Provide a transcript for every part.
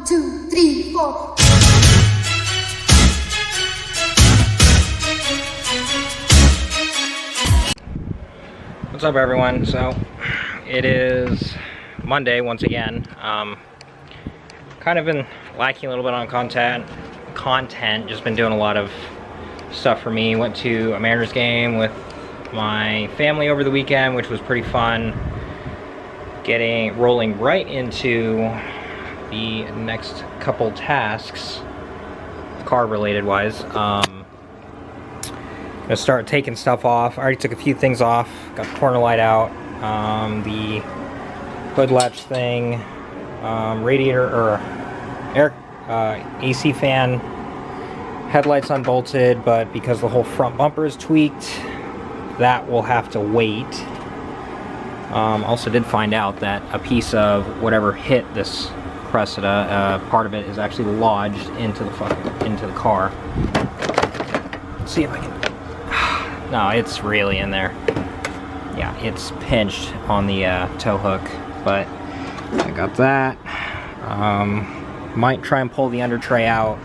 2, 3, 4. What's up, everyone? So it is Monday once again. Kind of been lacking a little bit on content. Just been doing a lot of stuff for me. Went to a Mariners game with my family over the weekend, which was pretty fun. Rolling right into the next couple tasks, car related wise. Gonna start taking stuff off. I already took a few things off. Got the corner light out, the hood latch thing, radiator or air AC fan, headlights unbolted, but because the whole front bumper is tweaked, that will have to wait. Also did find out that a piece of whatever hit this Cressida, part of it is actually lodged into the car. Let's see if I can. No, it's really in there. Yeah, it's pinched on the tow hook, but I got that. Might try and pull the under tray out.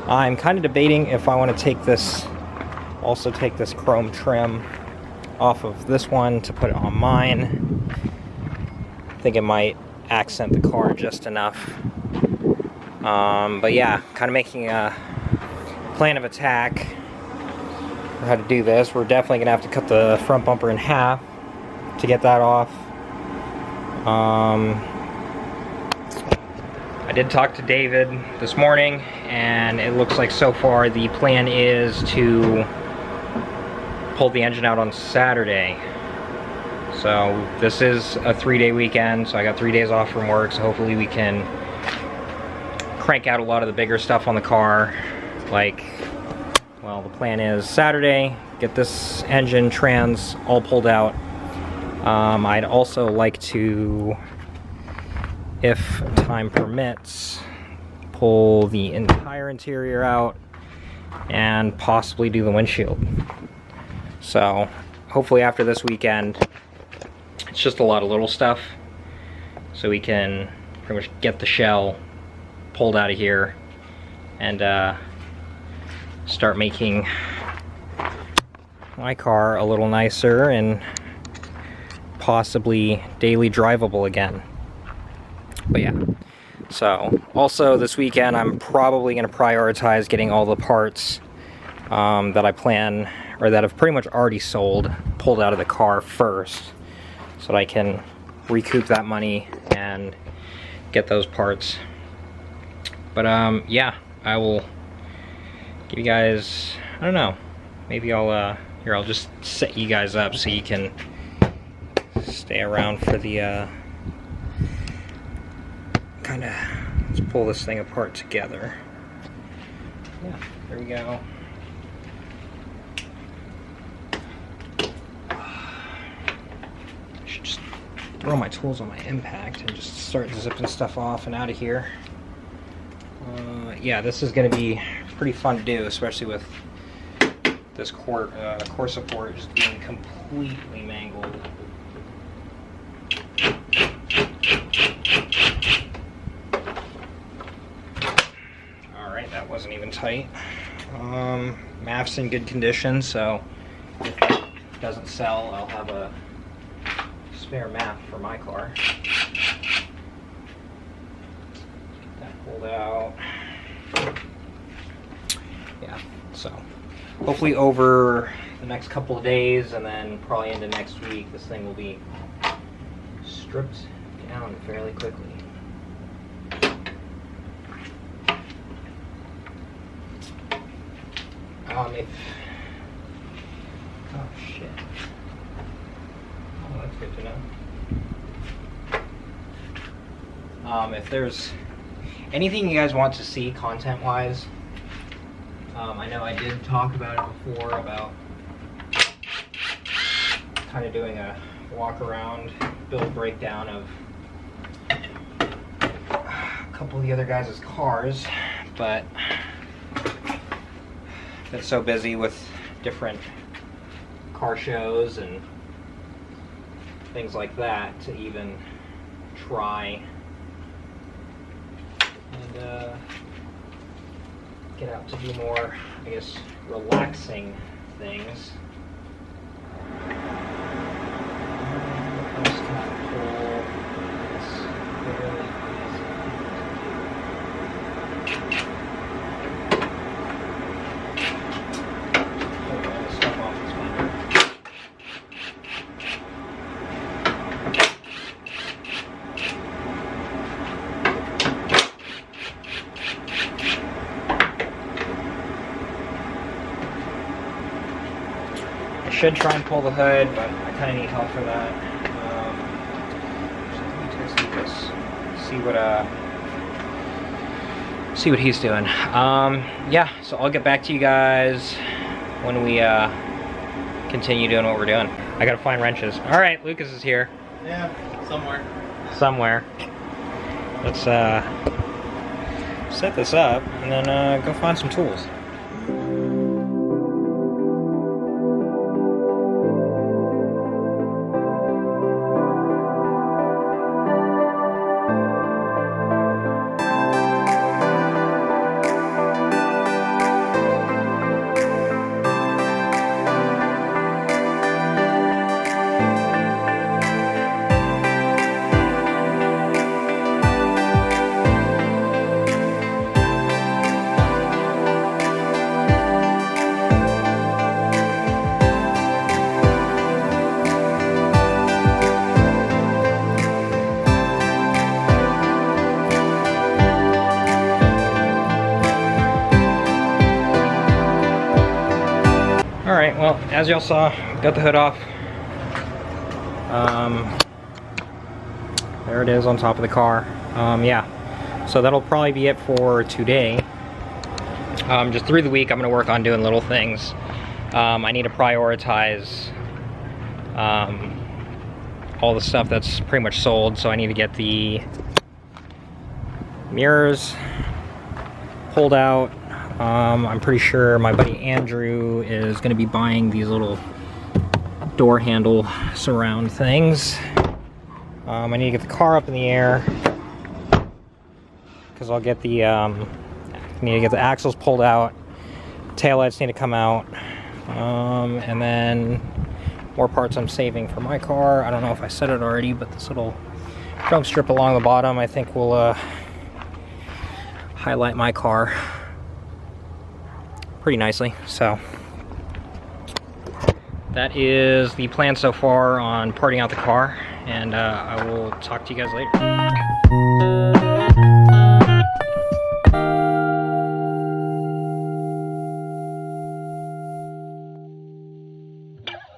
I'm kind of debating if I want to take this chrome trim off of this one to put it on mine. I think it might accent the car just enough. But yeah, kind of making a plan of attack for how to do this. We're definitely gonna have to cut the front bumper in half to get that off. I did talk to David this morning, and it looks like so far the plan is to pull the engine out on Saturday. So this is a 3-day weekend, so I got 3 days off from work, so hopefully we can crank out a lot of the bigger stuff on the car. Like, well, the plan is Saturday, get this engine, trans all pulled out. I'd also like to, if time permits, pull the entire interior out and possibly do the windshield. So hopefully after this weekend, it's just a lot of little stuff, so we can pretty much get the shell pulled out of here and start making my car a little nicer and possibly daily drivable again. But yeah, so also this weekend I'm probably going to prioritize getting all the parts that I plan, or that I've pretty much already sold, pulled out of the car first, so that I can recoup that money and get those parts. But yeah, I will give you guys, I don't know, maybe I'll just set you guys up so you can stay around for the let's pull this thing apart together. Yeah, there we go. I should just throw my tools on my impact and just start zipping stuff off and out of here. Yeah, this is going to be pretty fun to do, especially with this core support just being completely mangled. Alright, that wasn't even tight. MAF's in good condition, so if it doesn't sell, I'll have a spare MAF for my car. Get that pulled out. Yeah, so hopefully over the next couple of days and then probably into next week, this thing will be stripped down fairly quickly. Oh shit. Oh, that's good to know. If there's anything you guys want to see content-wise, I know I did talk about it before, about kind of doing a walk-around build breakdown of a couple of the other guys' cars, but been so busy with different car shows and things like that to even try. And get out to do more, I guess, relaxing things. What else can I pull? It's fairly easy. Pull all the stuff off this binder. I should try and pull the hood, but I kind of need help for that. So let me test this. See what he's doing. Yeah, so I'll get back to you guys when we continue doing what we're doing. I gotta find wrenches. All right, Lucas is here. Yeah, Somewhere. Let's set this up and then go find some tools. Alright, well, as y'all saw, got the hood off. There it is on top of the car. Yeah, so that'll probably be it for today. Just through the week, I'm going to work on doing little things. I need to prioritize all the stuff that's pretty much sold, so I need to get the mirrors pulled out. I'm pretty sure my buddy Andrew is going to be buying these little door handle surround things. I need to get the car up in the air because I'll get the need to get the axles pulled out. Taillights need to come out, and then more parts I'm saving for my car. I don't know if I said it already, but this little drum strip along the bottom I think will highlight my car pretty nicely. So that is the plan so far on parting out the car, and I will talk to you guys later.